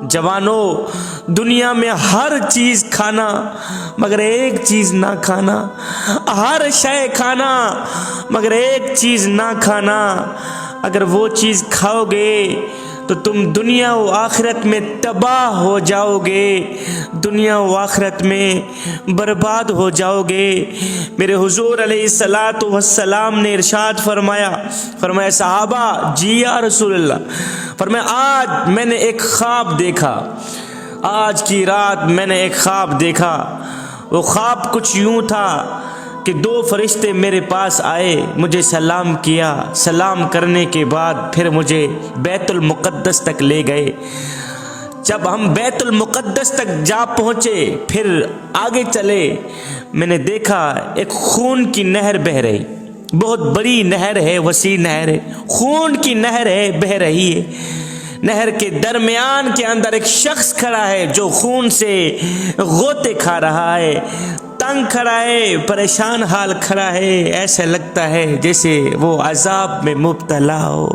जवानों, दुनिया में हर चीज खाना मगर एक चीज ना खाना, हर शय खाना मगर एक चीज ना खाना। अगर वो चीज खाओगे तो तुम दुनिया व आखिरत में तबाह हो जाओगे, दुनिया व आखिरत में बर्बाद हो जाओगे। मेरे हुजूर अलैहिस्सलातु वस्सलाम ने इरशाद फरमाया सहाबा, जी या रसूलल्लाह, फरमाया आज मैंने एक ख्वाब देखा, आज की रात मैंने एक ख्वाब देखा। वो ख्वाब कुछ यूं था कि दो फरिश्ते मेरे पास आए, मुझे सलाम किया, सलाम करने के बाद फिर मुझे बैतुल मुक़द्दस तक ले गए। जब हम बैतुल मुक़द्दस तक जा पहुँचे, फिर आगे चले, मैंने देखा एक खून की नहर बह रही, बहुत बड़ी नहर है, वसी नहर है, खून की नहर है, बह रही है। नहर के दरमियान के अंदर एक शख्स खड़ा है जो खून से गोते खा रहा है, तंग खड़ा है, परेशान हाल खड़ा है। ऐसा लगता है जैसे वो अजाब में मुब्तला हो,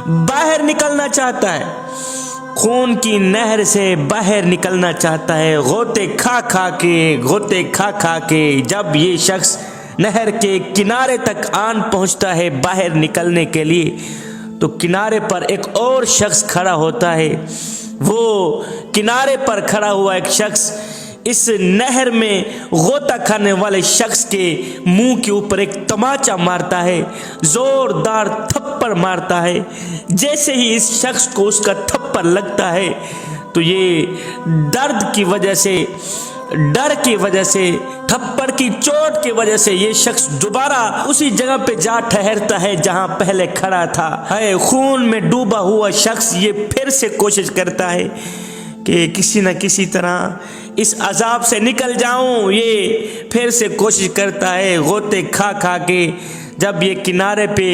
बाहर निकलना चाहता है, खून की नहर से बाहर निकलना चाहता है, गोते खा खा के जब ये शख्स नहर के किनारे तक आन पहुंचता है बाहर निकलने के लिए, तो किनारे पर एक और शख्स खड़ा होता है। वो किनारे पर खड़ा हुआ एक शख्स इस नहर में गोता खाने वाले शख्स के मुंह के ऊपर एक तमाचा मारता है, जोरदार थप्पड़ मारता है। जैसे ही इस शख्स को उसका थप्पड़ लगता है तो ये दर्द की वजह से, डर की वजह से, थप्पड़ की चोट की वजह से ये शख्स दोबारा उसी जगह पे जा ठहरता है जहां पहले खड़ा था। है खून में डूबा हुआ शख्स ये फिर से कोशिश करता है कि किसी न किसी तरह इस अजाब से निकल जाऊं। ये फिर से कोशिश करता है, गोते खा के जब ये किनारे पे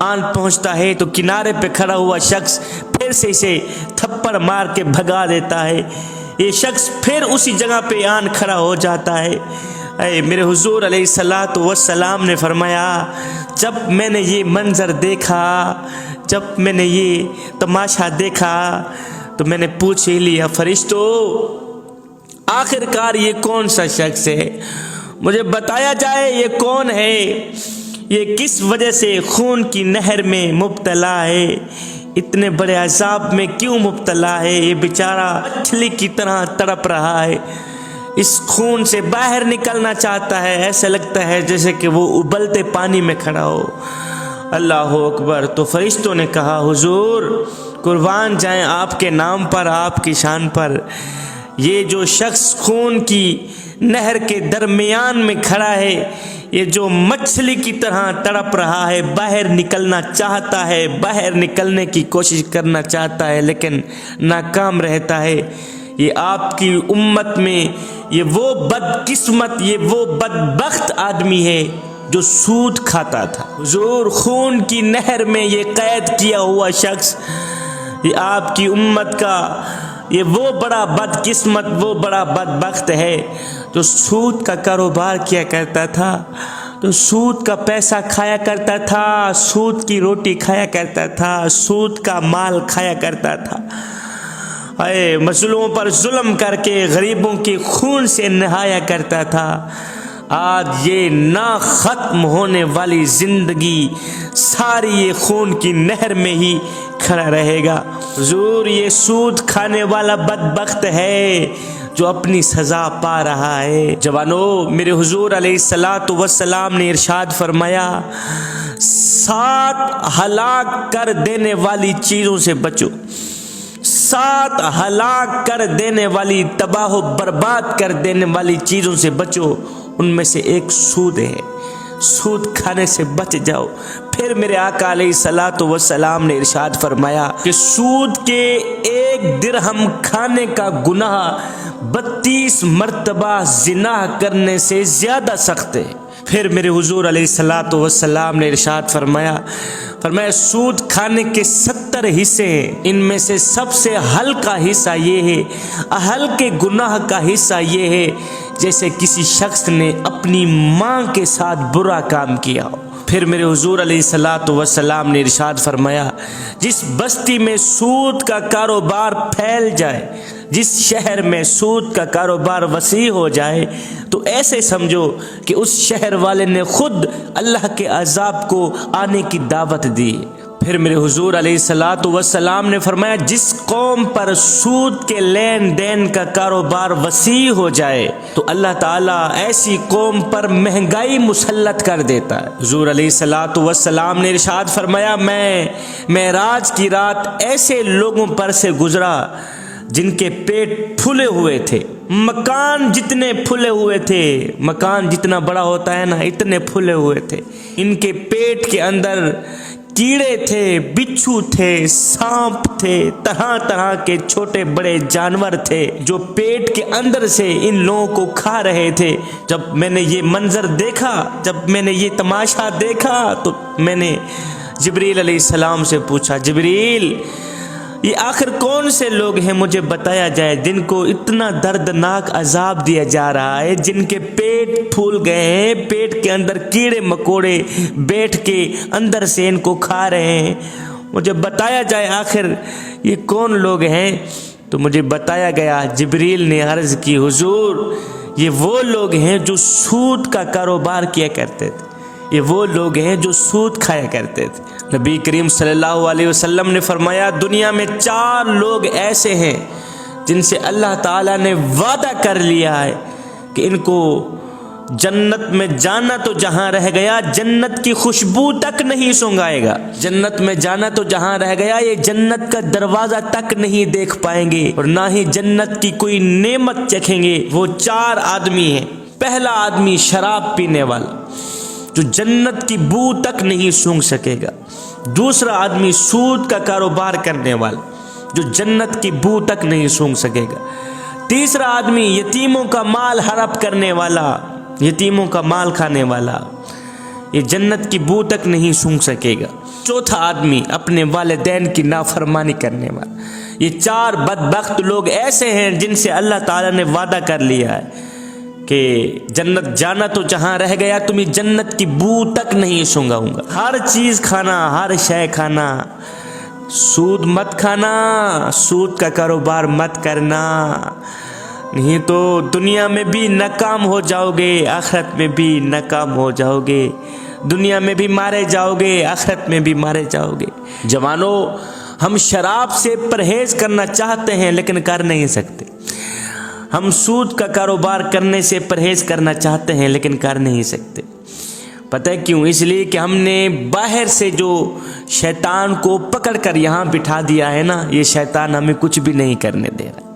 आन पहुंचता है तो किनारे पे खड़ा हुआ शख्स फिर से इसे थप्पड़ मार के भगा देता है। ये शख्स फिर उसी जगह पे आन खड़ा हो जाता है। मेरे हुजूर अलैहिस्सलातु वस्सलाम ने फरमाया, जब मैंने ये मंजर देखा, जब मैंने ये तमाशा देखा तो मैंने पूछ ही लिया, फरिश्तों आखिरकार ये कौन सा शख्स है, मुझे बताया जाए ये कौन है, ये किस वजह से खून की नहर में मुब्तला है, इतने बड़े अजाब में क्यों मुब्तला है, ये बेचारा मछली की तरह तड़प रहा है, इस खून से बाहर निकलना चाहता है, ऐसा लगता है जैसे कि वो उबलते पानी में खड़ा हो। अल्लाह अकबर। तो फरिश्तों ने कहा, हुजूर कुर्बान जाएं आपके नाम पर, आपकी शान पर, ये जो शख्स खून की नहर के दरमियान में खड़ा है, ये जो मछली की तरह तड़प रहा है, बाहर निकलना चाहता है, बाहर निकलने की कोशिश करना चाहता है लेकिन नाकाम रहता है, ये आपकी उम्मत में ये वो बदकिस्मत, ये वो बदबख्त आदमी है जो सूद खाता था। हुजूर खून की नहर में ये कैद किया हुआ शख्स, ये आपकी उम्मत का ये वो बड़ा बदकिस्मत, वो बड़ा बदबख्त है जो सूद का कारोबार किया करता था, तो सूद का पैसा खाया करता था, सूद की रोटी खाया करता था, सूद का माल खाया करता था। अरे मजलूमों पर जुल्म करके गरीबों के खून से नहाया करता था। आज ये ना खत्म होने वाली जिंदगी सारी ये खून की नहर में ही खड़ा रहेगा। हुजूर ये सूद खाने वाला बदबख्त है जो अपनी सजा पा रहा है। जवानों, मेरे हुजूर अलैहिस्सलातु वस्सलाम ने इरशाद फरमाया, 7 हलाक कर देने वाली चीजों से बचो, 7 हलाक कर देने वाली, तबाह बर्बाद कर देने वाली चीजों से बचो। उनमें से एक सूद है, सूद खाने से बच जाओ। फिर मेरे आका अलैहिस्सलातु वस्सलाम ने इरशाद फरमाया कि सूद के 1 दिरहम खाने का गुनाह 32 मर्तबा जिना करने से ज्यादा सख्त है। फिर मेरे हुजूर अलैहिस्सलातु वस्सलाम ने इरशाद फरमाया सूद खाने के 70 हिस्से हैं, इनमें से सबसे हल्का हिस्सा ये है, हल्के गुनाह का हिस्सा ये है जैसे किसी शख्स ने अपनी माँ के साथ बुरा काम किया हो। پھر میرے حضور علیہ الصلوۃ والسلام نے ارشاد فرمایا، جس بستی میں سود کا کاروبار پھیل جائے، جس شہر میں سود کا کاروبار وسیع ہو جائے، تو ایسے سمجھو کہ اس شہر والے نے خود اللہ کے عذاب کو آنے کی دعوت دی۔ پھر میرے حضور علیہ الصلوۃ والسلام نے فرمایا، جس قوم پر سود کے لین دین کا کاروبار وسیع ہو جائے تو اللہ تعالیٰ ایسی قوم پر مہنگائی مسلط کر دیتا ہے۔ حضور علیہ الصلوۃ والسلام نے ارشاد فرمایا، میں معراج کی رات ایسے لوگوں پر سے گزرا جن کے پیٹ پھولے ہوئے تھے، مکان جتنے پھولے ہوئے تھے، مکان جتنا بڑا ہوتا ہے نا، اتنے پھولے ہوئے تھے، ان کے پیٹ کے اندر کیڑے تھے، بچھو تھے، سانپ تھے، طرح طرح کے چھوٹے بڑے جانور تھے جو پیٹ کے اندر سے ان لوگوں کو کھا رہے تھے۔ جب میں نے یہ منظر دیکھا، جب میں نے یہ تماشا دیکھا، تو میں نے جبریل علیہ السلام سے پوچھا، جبریل یہ آخر کون سے لوگ ہیں، مجھے بتایا جائے جن کو اتنا دردناک عذاب دیا جا رہا ہے، جن کے پیٹ پھول گئے ہیں، پیٹ کے اندر کیڑے مکوڑے بیٹھ کے اندر سے ان کو کھا رہے ہیں، مجھے بتایا جائے آخر یہ کون لوگ ہیں۔ تو مجھے بتایا گیا، جبریل نے عرض کی، حضور یہ وہ لوگ ہیں جو سود کا کاروبار کیا کرتے تھے، یہ وہ لوگ ہیں جو سود کھایا کرتے تھے۔ نبی کریم صلی اللہ علیہ وسلم نے فرمایا، دنیا میں 4 لوگ ایسے ہیں جن سے اللہ تعالیٰ نے وعدہ کر لیا ہے کہ ان کو جنت میں جانا تو جہاں رہ گیا، جنت کی خوشبو تک نہیں سونگھائے گا، جنت میں جانا تو جہاں رہ گیا، یہ جنت کا دروازہ تک نہیں دیکھ پائیں گے اور نہ ہی جنت کی کوئی نعمت چکھیں گے۔ وہ 4 آدمی ہیں۔ پہلا آدمی شراب پینے والا جو جنت کی بو تک نہیں سونگھ سکے گا، دوسرا آدمی سود کا کاروبار کرنے والا جو جنت کی بو تک نہیں سونگھ سکے گا، تیسرا آدمی یتیموں کا مال ہڑپ کرنے والا، یتیموں کا مال کھانے والا، یہ جنت کی بو تک نہیں سونگھ سکے گا، چوتھا آدمی اپنے والدین کی نافرمانی کرنے والا۔ یہ 4 بدبخت لوگ ایسے ہیں جن سے اللہ تعالیٰ نے وعدہ کر لیا ہے کہ جنت جانا تو جہاں رہ گیا، تمہیں جنت کی بو تک نہیں سونگھاؤں گا۔ ہر چیز کھانا، ہر شے کھانا، سود مت کھانا، سود کا کاروبار مت کرنا، نہیں تو دنیا میں بھی ناکام ہو جاؤ گے، آخرت میں بھی ناکام ہو جاؤ گے، دنیا میں بھی مارے جاؤ گے، آخرت میں بھی مارے جاؤ گے۔ جوانوں، ہم شراب سے پرہیز کرنا چاہتے ہیں لیکن کر نہیں سکتے، ہم سود کا کاروبار کرنے سے پرہیز کرنا چاہتے ہیں لیکن کر نہیں سکتے۔ پتہ ہے کیوں؟ اس لیے کہ ہم نے باہر سے جو شیطان کو پکڑ کر یہاں بٹھا دیا ہے نا، یہ شیطان ہمیں کچھ بھی نہیں کرنے دے رہا۔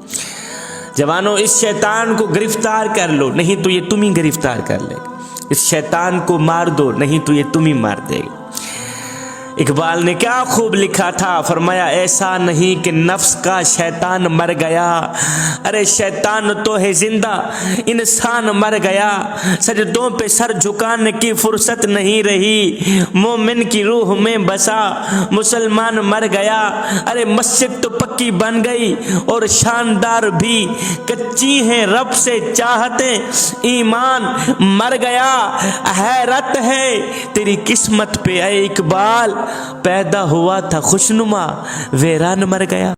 جوانوں، اس شیطان کو گرفتار کر لو، نہیں تو یہ تم ہی گرفتار کر لے گا۔ اس شیطان کو مار دو، نہیں تو یہ تم ہی مار دے گا۔ اقبال نے کیا خوب لکھا تھا، فرمایا ایسا نہیں کہ نفس کا شیطان مر گیا، ارے شیطان تو ہے زندہ، انسان مر گیا، سجدوں پہ سر جھکانے کی فرصت نہیں رہی، مومن کی روح میں بسا مسلمان مر گیا، ارے مسجد تو پکی بن گئی اور شاندار بھی، کچی ہیں رب سے چاہتے، ایمان مر گیا، حیرت ہے تیری قسمت پہ اے اقبال، پیدا ہوا تھا خوشنما ویران مر گیا۔